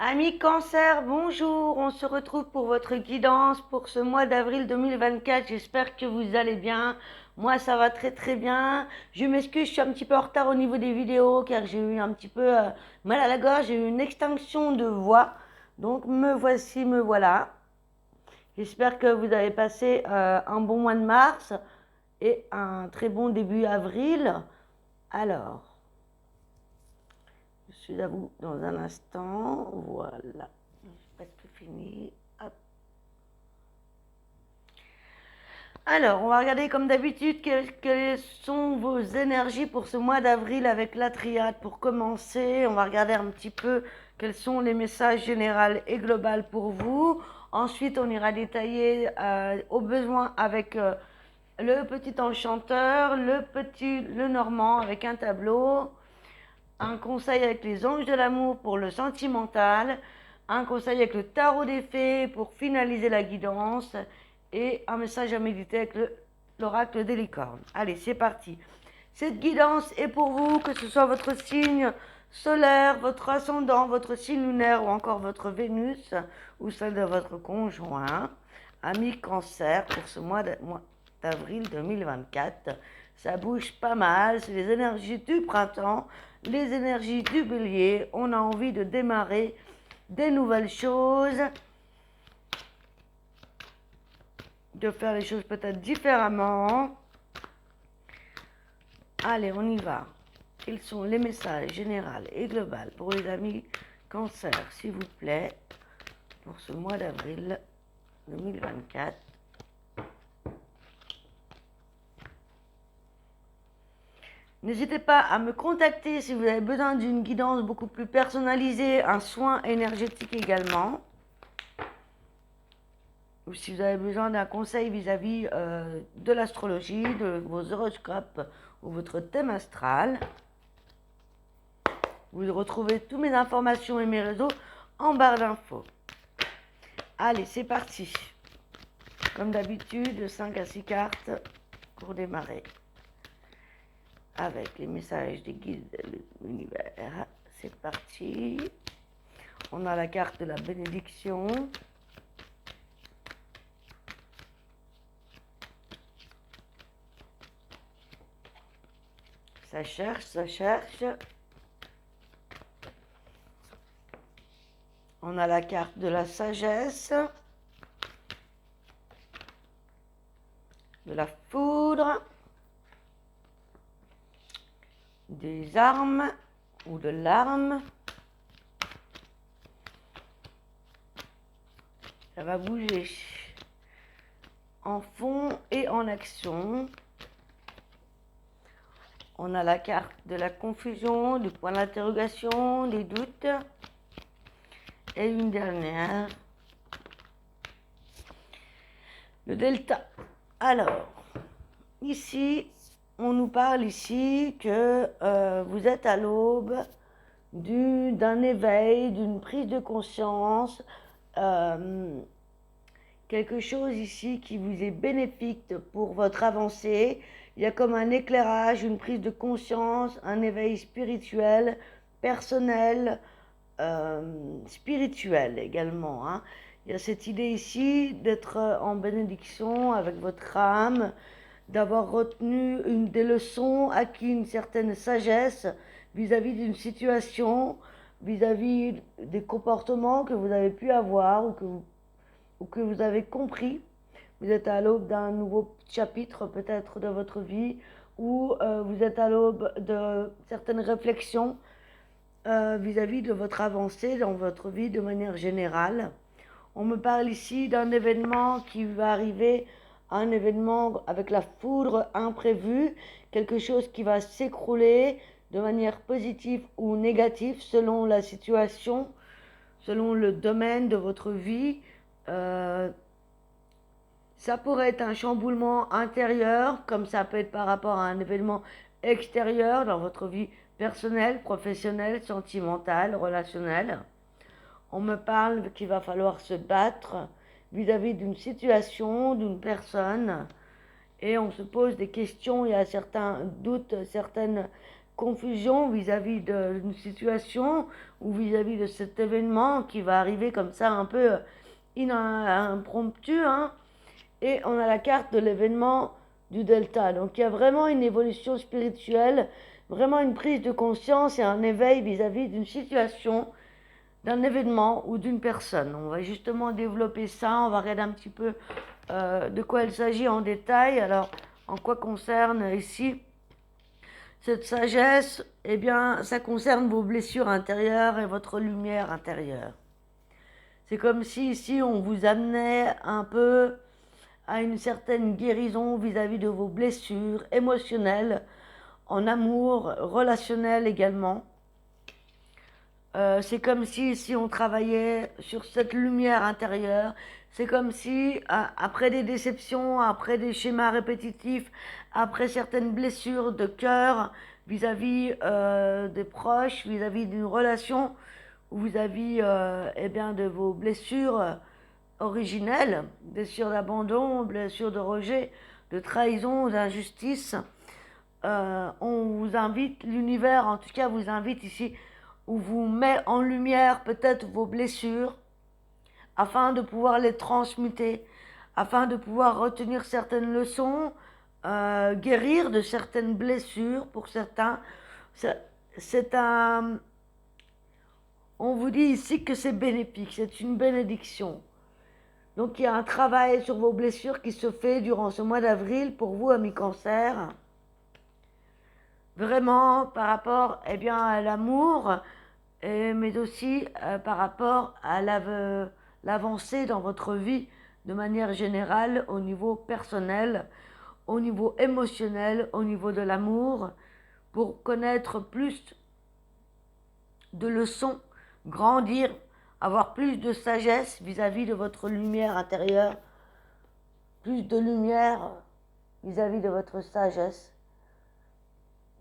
Amis Cancer, bonjour, on se retrouve pour votre guidance pour ce mois d'avril 2024. J'espère que vous allez bien. Moi, ça va très très bien. Je m'excuse, je suis un petit peu en retard au niveau des vidéos car j'ai eu un petit peu mal à la gorge, j'ai eu une extinction de voix. Donc me voici, me voilà. J'espère que vous avez passé un bon mois de mars et un très bon début avril. Alors, je suis à vous dans un instant. Voilà, j'ai presque fini. Hop. Alors, on va regarder comme d'habitude quelles sont vos énergies pour ce mois d'avril avec la triade. Pour commencer, on va regarder un petit peu quels sont les messages généraux et globaux pour vous. Ensuite, on ira détailler au besoin avec le petit enchanteur, le normand avec un tableau, un conseil avec les anges de l'amour pour le sentimental, un conseil avec le tarot des fées pour finaliser la guidance et un message à méditer avec l'oracle des licornes. Allez, c'est parti. Cette guidance est pour vous, que ce soit votre signe solaire, votre ascendant, votre signe lunaire ou encore votre Vénus ou celle de votre conjoint. Ami Cancer, pour ce mois d'avril 2024, ça bouge pas mal, c'est les énergies du printemps, les énergies du bélier. On a envie de démarrer des nouvelles choses, de faire les choses peut-être différemment. Allez, on y va. Quels sont les messages généraux et globaux pour les amis Cancer, s'il vous plaît, pour ce mois d'avril 2024? N'hésitez pas à me contacter si vous avez besoin d'une guidance beaucoup plus personnalisée, un soin énergétique également. Ou si vous avez besoin d'un conseil vis-à-vis de l'astrologie, de vos horoscopes ou votre thème astral. Vous retrouvez toutes mes informations et mes réseaux en barre d'infos. Allez, c'est parti. Comme d'habitude, 5 à 6 cartes pour démarrer. Avec les messages des guides de l'univers. C'est parti. On a la carte de la bénédiction. Ça cherche, ça cherche. On a la carte de la sagesse, de la foudre, des armes ou de l'arme. Ça va bouger en fond et en action. On a la carte de la confusion, du point d'interrogation, des doutes. Et une dernière, le delta. Alors, ici, on nous parle ici que vous êtes à l'aube d'un éveil, d'une prise de conscience, quelque chose ici qui vous est bénéfique pour votre avancée. Il y a comme un éclairage, une prise de conscience, un éveil spirituel, personnel, spirituel également. Hein. Il y a cette idée ici d'être en bénédiction avec votre âme, d'avoir retenu des leçons, acquis une certaine sagesse vis-à-vis d'une situation, vis-à-vis des comportements que vous avez pu avoir ou que vous avez compris. Vous êtes à l'aube d'un nouveau chapitre peut-être de votre vie ou vous êtes à l'aube de certaines réflexions vis-à-vis de votre avancée dans votre vie de manière générale. On me parle ici d'un événement qui va arriver, un événement avec la foudre imprévue, quelque chose qui va s'écrouler de manière positive ou négative selon la situation, selon le domaine de votre vie. Ça pourrait être un chamboulement intérieur, comme ça peut être par rapport à un événement extérieur dans votre vie personnelle, professionnelle, sentimentale, relationnelle. On me parle qu'il va falloir se battre vis-à-vis d'une situation, d'une personne, et on se pose des questions, il y a certains doutes, certaines confusion vis-à-vis d'une situation ou vis-à-vis de cet événement qui va arriver comme ça un peu impromptu, hein. Et on a la carte de l'événement du delta. Donc il y a vraiment une évolution spirituelle, vraiment une prise de conscience et un éveil vis-à-vis d'une situation, d'un événement ou d'une personne. On va justement développer ça, on va regarder un petit peu de quoi il s'agit en détail. Alors, en quoi concerne ici cette sagesse? Eh bien, ça concerne vos blessures intérieures et votre lumière intérieure. C'est comme si ici on vous amenait un peu à une certaine guérison vis-à-vis de vos blessures émotionnelles, en amour, relationnel également. C'est comme si on travaillait sur cette lumière intérieure. C'est comme si, après des déceptions, après des schémas répétitifs, après certaines blessures de cœur vis-à-vis des proches, vis-à-vis d'une relation, ou vis-à-vis eh bien, de vos blessures originelles, blessures d'abandon, blessures de rejet, de trahison, d'injustice, on vous invite, l'univers en tout cas vous invite ici, ou vous met en lumière peut-être vos blessures, afin de pouvoir les transmuter, afin de pouvoir retenir certaines leçons, guérir de certaines blessures pour certains. C'est un... On vous dit ici que c'est bénéfique, c'est une bénédiction. Donc il y a un travail sur vos blessures qui se fait durant ce mois d'avril pour vous, amis cancer. Vraiment par rapport eh bien, à l'amour, mais aussi par rapport à l'avancée dans votre vie de manière générale au niveau personnel, au niveau émotionnel, au niveau de l'amour, pour connaître plus de leçons, grandir, avoir plus de sagesse vis-à-vis de votre lumière intérieure, plus de lumière vis-à-vis de votre sagesse,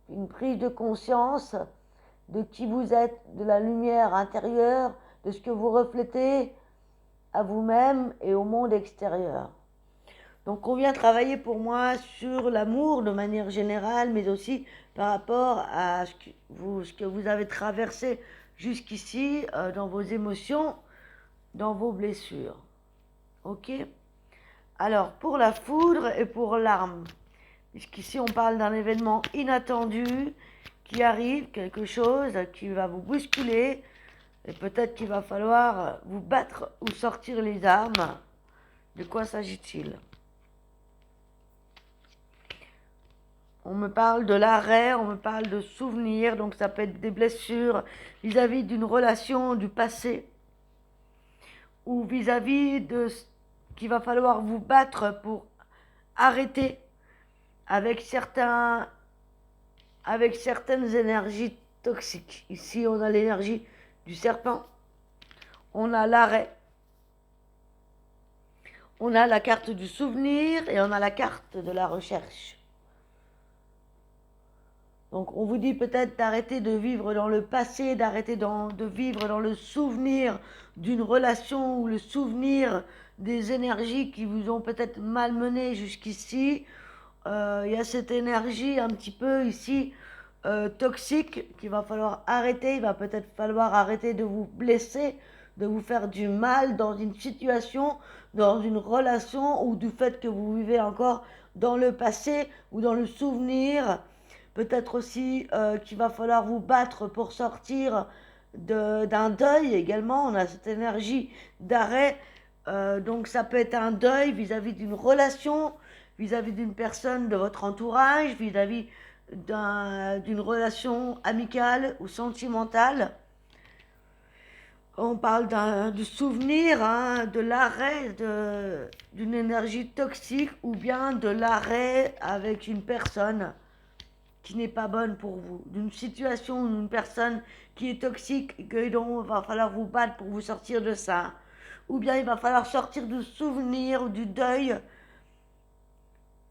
une prise de conscience de qui vous êtes, de la lumière intérieure, de ce que vous reflétez à vous-même et au monde extérieur. Donc on vient travailler pour moi sur l'amour de manière générale, mais aussi par rapport à ce que vous avez traversé jusqu'ici dans vos émotions, dans vos blessures. Ok? Alors pour la foudre et pour l'arme, puisqu'ici on parle d'un événement inattendu qui arrive, quelque chose qui va vous bousculer, et peut-être qu'il va falloir vous battre ou sortir les armes. De quoi s'agit-il? On me parle de l'arrêt, on me parle de souvenirs, donc ça peut être des blessures vis-à-vis d'une relation du passé, ou vis-à-vis de ce qu'il va falloir vous battre pour arrêter avec certaines énergies toxiques. Ici, on a l'énergie du serpent, on a l'arrêt, on a la carte du souvenir et on a la carte de la recherche. Donc on vous dit peut-être d'arrêter de vivre dans le passé, d'arrêter de vivre dans le souvenir d'une relation ou le souvenir des énergies qui vous ont peut-être malmené jusqu'ici. Il y a cette énergie un petit peu ici toxique qu'il va falloir arrêter. Il va peut-être falloir arrêter de vous blesser, de vous faire du mal dans une situation, dans une relation, ou du fait que vous vivez encore dans le passé ou dans le souvenir. Peut-être aussi qu'il va falloir vous battre pour sortir d'un deuil également. On a cette énergie d'arrêt. Donc ça peut être un deuil vis-à-vis d'une relation, vis-à-vis d'une personne de votre entourage, vis-à-vis d'une relation amicale ou sentimentale. On parle du souvenir, hein, de l'arrêt d'une énergie toxique, ou bien de l'arrêt avec une personne qui n'est pas bonne pour vous, d'une situation ou d'une personne qui est toxique et que donc il va falloir vous battre pour vous sortir de ça, ou bien il va falloir sortir du souvenir ou du deuil,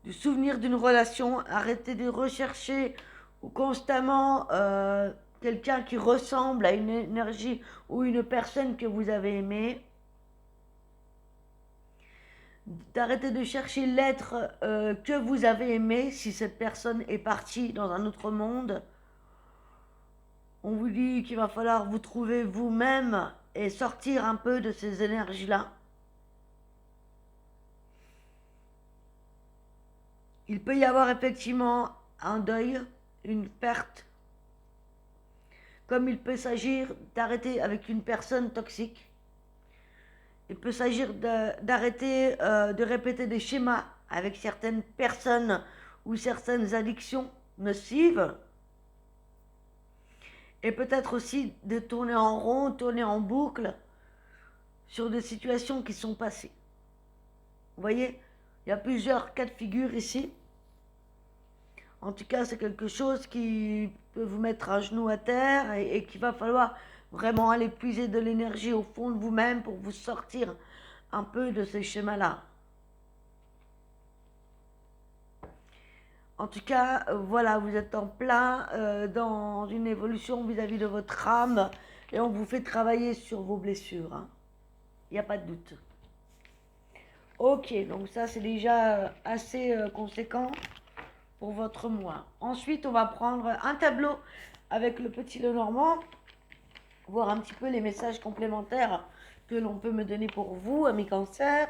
du souvenir d'une relation, arrêter de rechercher constamment quelqu'un qui ressemble à une énergie ou une personne que vous avez aimée. D'arrêter de chercher l'être que vous avez aimé si cette personne est partie dans un autre monde. On vous dit qu'il va falloir vous trouver vous-même et sortir un peu de ces énergies-là. Il peut y avoir effectivement un deuil, une perte, comme il peut s'agir d'arrêter avec une personne toxique. Il peut s'agir d'arrêter de répéter des schémas avec certaines personnes ou certaines addictions nocives. Et peut-être aussi de tourner en rond, tourner en boucle sur des situations qui sont passées. Vous voyez, il y a plusieurs cas de figure ici. En tout cas, c'est quelque chose qui peut vous mettre à genoux à terre et qu'il va falloir vraiment aller puiser de l'énergie au fond de vous-même pour vous sortir un peu de ces schémas-là. En tout cas, voilà, vous êtes en plein dans une évolution vis-à-vis de votre âme et on vous fait travailler sur vos blessures. Hein. Il n'y a pas de doute. Ok, donc ça c'est déjà assez conséquent pour votre mois. Ensuite, on va prendre un tableau avec le petit Lenormand, voir un petit peu les messages complémentaires que l'on peut me donner pour vous, amis Cancer.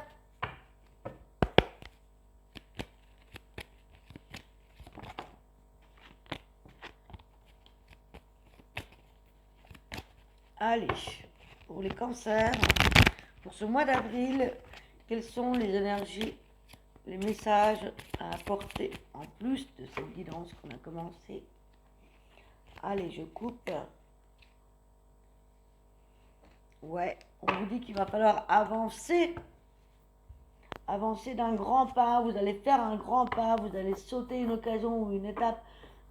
Allez, pour les cancers, pour ce mois d'avril, quelles sont les énergies, les messages à apporter en plus de cette guidance qu'on a commencé? Allez, je coupe. Ouais, on vous dit qu'il va falloir avancer. Avancer d'un grand pas, vous allez faire un grand pas, vous allez sauter une occasion ou une étape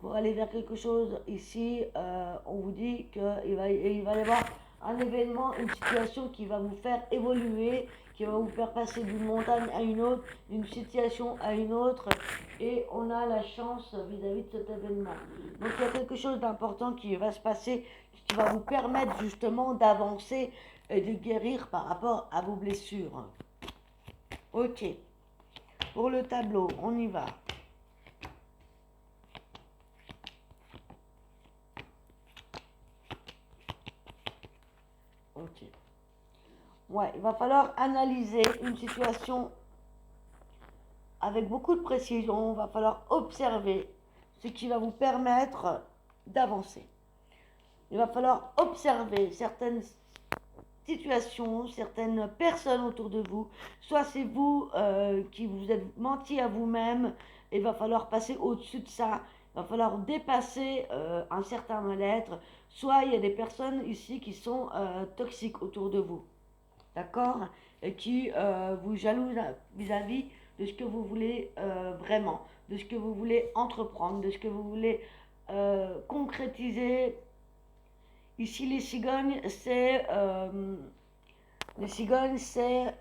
pour aller vers quelque chose. Ici, on vous dit qu'il va y avoir un événement, une situation qui va vous faire évoluer, qui va vous faire passer d'une montagne à une autre, d'une situation à une autre, et on a la chance vis-à-vis de cet événement. Donc il y a quelque chose d'important qui va se passer, qui va vous permettre justement d'avancer et de guérir par rapport à vos blessures. Ok, pour le tableau, on y va. Ok. Ouais, il va falloir analyser une situation avec beaucoup de précision. Il va falloir observer ce qui va vous permettre d'avancer. Il va falloir observer certaines situations, certaines personnes autour de vous. Soit c'est vous qui vous êtes menti à vous-même. Il va falloir passer au-dessus de ça. Il va falloir dépasser un certain mal-être. Soit il y a des personnes ici qui sont toxiques autour de vous. D'accord? Et qui vous jalousent vis-à-vis de ce que vous voulez vraiment, de ce que vous voulez entreprendre, de ce que vous voulez concrétiser. Ici, les cigognes, c'est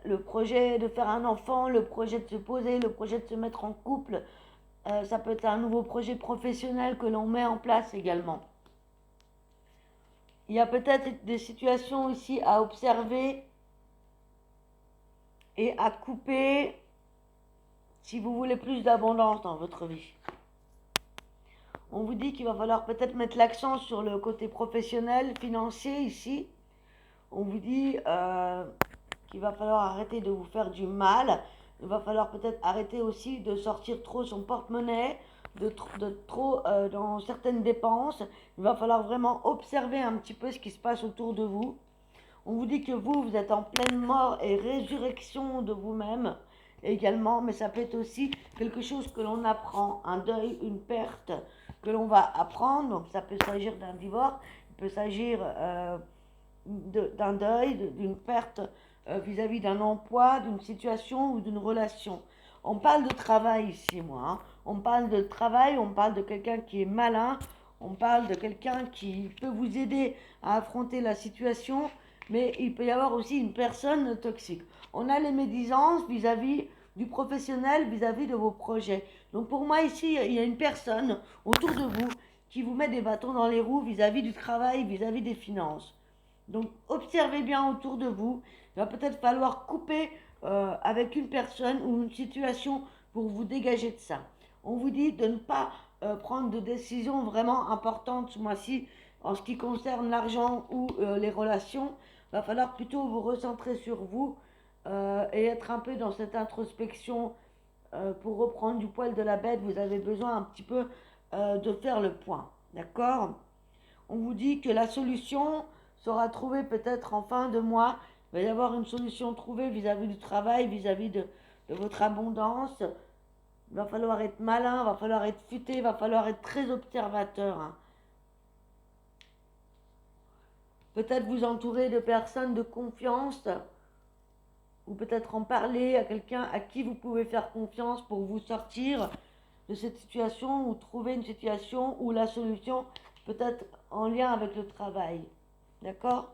le projet de faire un enfant, le projet de se poser, le projet de se mettre en couple. Ça peut être un nouveau projet professionnel que l'on met en place également. Il y a peut-être des situations ici à observer et à couper si vous voulez plus d'abondance dans votre vie. On vous dit qu'il va falloir peut-être mettre l'accent sur le côté professionnel, financier ici. On vous dit qu'il va falloir arrêter de vous faire du mal. Il va falloir peut-être arrêter aussi de sortir trop son porte-monnaie, de trop dans certaines dépenses. Il va falloir vraiment observer un petit peu ce qui se passe autour de vous. On vous dit que vous êtes en pleine mort et résurrection de vous-même également, mais ça peut être aussi quelque chose que l'on apprend, un deuil, une perte que l'on va apprendre. Donc ça peut s'agir d'un divorce, il peut s'agir d'un deuil, d'une perte vis-à-vis d'un emploi, d'une situation ou d'une relation. On parle de travail ici, moi. Hein. On parle de travail, on parle de quelqu'un qui est malin, on parle de quelqu'un qui peut vous aider à affronter la situation, mais il peut y avoir aussi une personne toxique. On a les médisances vis-à-vis du professionnel, vis-à-vis de vos projets. Donc pour moi ici, il y a une personne autour de vous qui vous met des bâtons dans les roues vis-à-vis du travail, vis-à-vis des finances. Donc observez bien autour de vous. Il va peut-être falloir couper avec une personne ou une situation pour vous dégager de ça. On vous dit de ne pas prendre de décisions vraiment importantes ce mois-ci En ce qui concerne l'argent ou les relations, il va falloir plutôt vous recentrer sur vous et être un peu dans cette introspection pour reprendre du poil de la bête. Vous avez besoin un petit peu de faire le point. D'accord? On vous dit que la solution sera trouvée peut-être en fin de mois. Il va y avoir une solution trouvée vis-à-vis du travail, vis-à-vis de votre abondance. Il va falloir être malin, il va falloir être futé, il va falloir être très observateur, hein. Peut-être vous entourer de personnes de confiance ou peut-être en parler à quelqu'un à qui vous pouvez faire confiance pour vous sortir de cette situation ou trouver une situation où la solution peut être en lien avec le travail. D'accord?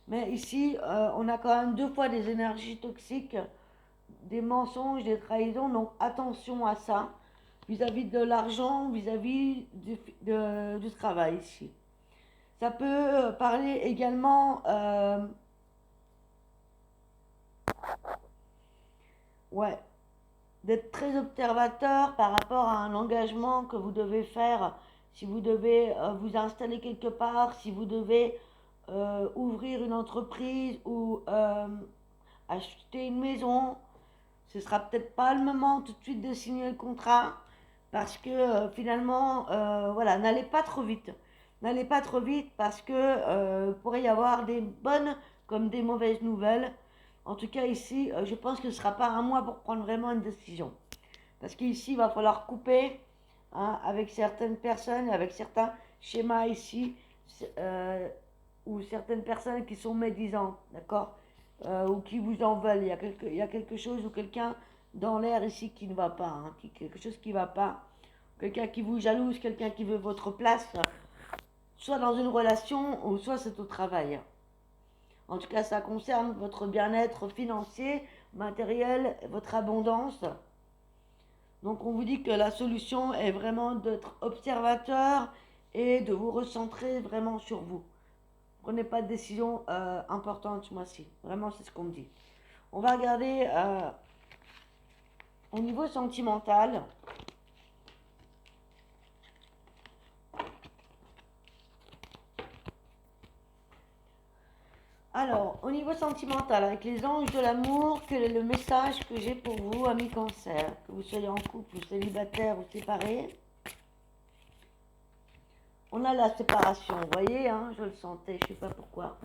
Mais ici, on a quand même deux fois des énergies toxiques, des mensonges, des trahisons, donc attention à ça, vis-à-vis de l'argent, vis-à-vis du travail ici. Ça peut parler également ouais, d'être très observateur par rapport à un engagement que vous devez faire, si vous devez vous installer quelque part, si vous devez ouvrir une entreprise ou acheter une maison, ce sera peut-être pas le moment tout de suite de signer le contrat parce que finalement, voilà, n'allez pas trop vite. N'allez pas trop vite parce que pourrait y avoir des bonnes comme des mauvaises nouvelles. En tout cas ici, je pense que ce ne sera pas un mois pour prendre vraiment une décision. Parce qu'ici, il va falloir couper hein, avec certaines personnes, avec certains schémas ici, ou certaines personnes qui sont médisantes, d'accord, ou qui vous en veulent. Il y a quelque chose ou quelqu'un dans l'air ici qui ne va pas, hein, quelque chose qui ne va pas. Quelqu'un qui vous jalouse, quelqu'un qui veut votre place, soit dans une relation ou soit c'est au travail. En tout cas, ça concerne votre bien-être financier, matériel, votre abondance. Donc on vous dit que la solution est vraiment d'être observateur et de vous recentrer vraiment sur vous. Prenez pas de décision importante ce mois-ci. Vraiment, c'est ce qu'on me dit. On va regarder au niveau sentimental. Alors, au niveau sentimental, avec les anges de l'amour, quel est le message que j'ai pour vous, amis cancer? Que vous soyez en couple, ou célibataire, ou séparés. On a la séparation, vous voyez, hein, je le sentais, je ne sais pas pourquoi.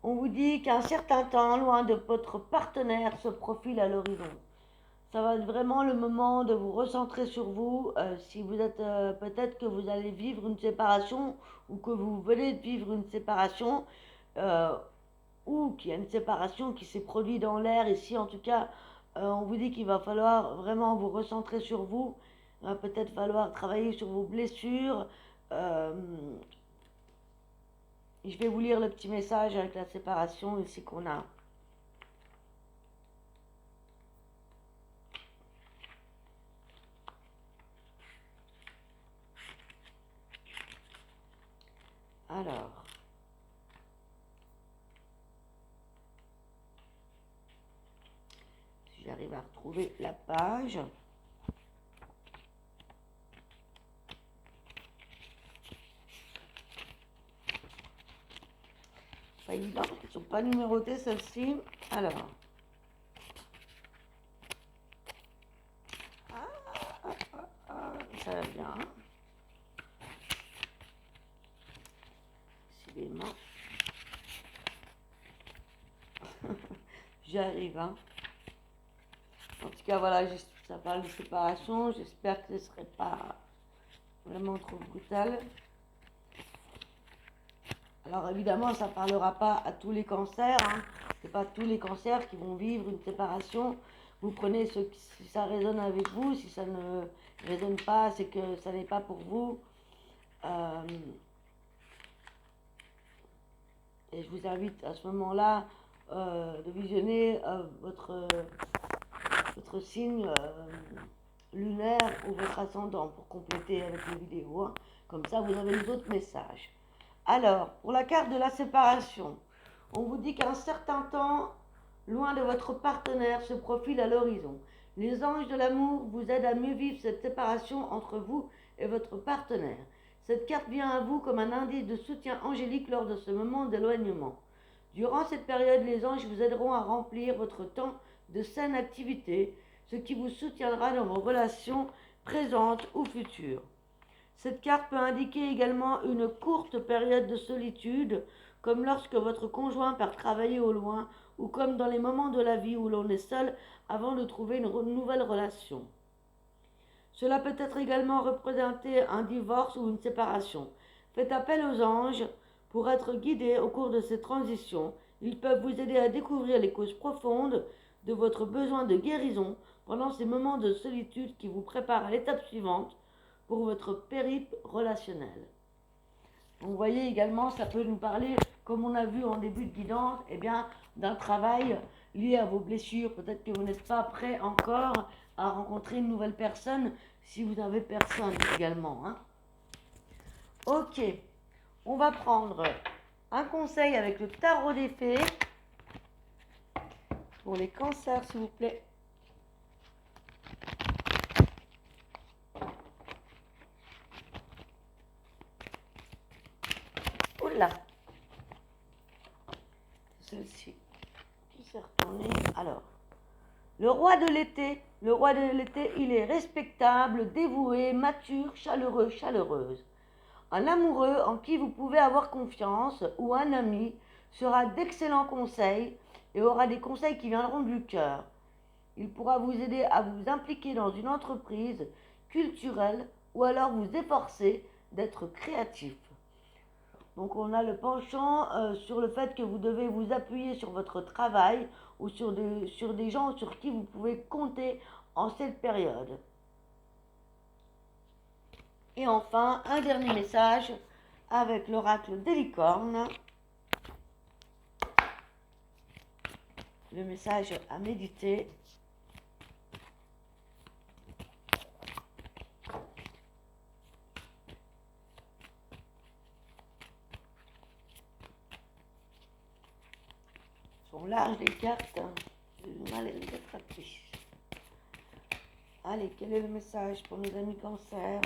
On vous dit qu'un certain temps, loin de votre partenaire, se profile à l'horizon. Ça va être vraiment le moment de vous recentrer sur vous. Si vous êtes, peut-être que vous allez vivre une séparation ou que vous venez de vivre une séparation euh, ou qu'il y a une séparation qui s'est produite dans l'air. Ici, en tout cas, on vous dit qu'il va falloir vraiment vous recentrer sur vous. Il va peut-être falloir travailler sur vos blessures. Euh, je vais vous lire le petit message avec la séparation ici qu'on a. Alors, si j'arrive à retrouver la page. Pas évident, parce qu'elles ne sont pas numérotées celles-ci. Alors. Ça va bien. Décidément. J'arrive, hein. En tout cas, voilà, ça parle de séparation. J'espère que ce ne serait pas vraiment trop brutal. Alors évidemment, ça ne parlera pas à tous les cancers. Hein. Ce n'est pas tous les cancers qui vont vivre une séparation. Vous prenez ce qui, si ça résonne avec vous. Si ça ne résonne pas, c'est que ça n'est pas pour vous. Et je vous invite à ce moment-là de visionner votre signe lunaire ou votre ascendant pour compléter avec les vidéos. Hein. Comme ça, vous avez les autres messages. Alors, pour la carte de la séparation, on vous dit qu'un certain temps, loin de votre partenaire, se profile à l'horizon. Les anges de l'amour vous aident à mieux vivre cette séparation entre vous et votre partenaire. Cette carte vient à vous comme un indice de soutien angélique lors de ce moment d'éloignement. Durant cette période, les anges vous aideront à remplir votre temps de saine activité, ce qui vous soutiendra dans vos relations présentes ou futures. Cette carte peut indiquer également une courte période de solitude, comme lorsque votre conjoint part travailler au loin, ou comme dans les moments de la vie où l'on est seul avant de trouver une nouvelle relation. Cela peut être également représenter un divorce ou une séparation. Faites appel aux anges pour être guidés au cours de ces transitions. Ils peuvent vous aider à découvrir les causes profondes de votre besoin de guérison pendant ces moments de solitude qui vous préparent à l'étape suivante pour votre périple relationnel. Vous voyez également, ça peut nous parler, comme on a vu en début de guidance, d'un travail lié à vos blessures. Peut-être que vous n'êtes pas prêt encore à rencontrer une nouvelle personne si vous n'avez personne également. Ok, on va prendre un conseil avec le tarot des fées pour les cancers, s'il vous plaît. Oula, celle-ci qui s'est retournée. Alors, le roi de l'été, il est respectable, dévoué, mature, chaleureux, chaleureuse. Un amoureux en qui vous pouvez avoir confiance ou un ami sera d'excellents conseils et aura des conseils qui viendront du cœur. Il pourra vous aider à vous impliquer dans une entreprise culturelle ou alors vous efforcer d'être créatif. Donc on a le penchant sur le fait que vous devez vous appuyer sur votre travail ou sur des gens sur qui vous pouvez compter en cette période. Et enfin, un dernier message avec l'oracle des licornes. Le message à méditer. Ils sont larges les cartes. J'ai du mal à les attraper. Allez, quel est le message pour nos amis cancers ?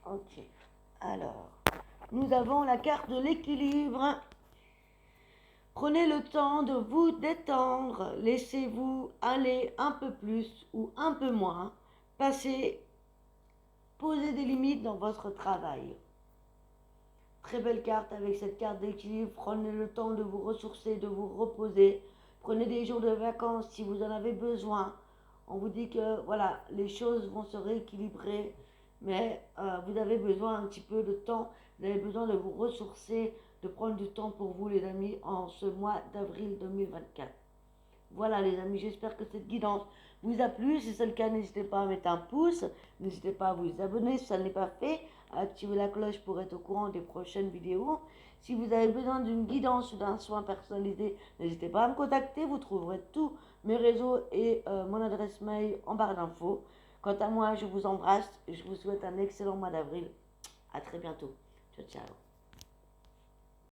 Ok, alors, nous avons la carte de l'équilibre. Prenez le temps de vous détendre, laissez-vous aller un peu plus ou un peu moins. Posez des limites dans votre travail. Très belle carte avec cette carte d'équilibre. Prenez le temps de vous ressourcer, de vous reposer. Prenez des jours de vacances si vous en avez besoin. On vous dit que voilà, les choses vont se rééquilibrer, mais vous avez besoin un petit peu de temps. Vous avez besoin de vous ressourcer, de prendre du temps pour vous, les amis, en ce mois d'avril 2024. Voilà, les amis, j'espère que cette guidance vous a plu. Si c'est le cas, n'hésitez pas à mettre un pouce. N'hésitez pas à vous abonner si ça n'est pas fait. À activer la cloche pour être au courant des prochaines vidéos. Si vous avez besoin d'une guidance ou d'un soin personnalisé, n'hésitez pas à me contacter. Vous trouverez tous mes réseaux et mon adresse mail en barre d'infos. Quant à moi, je vous embrasse et je vous souhaite un excellent mois d'avril. À très bientôt. Ciao, ciao.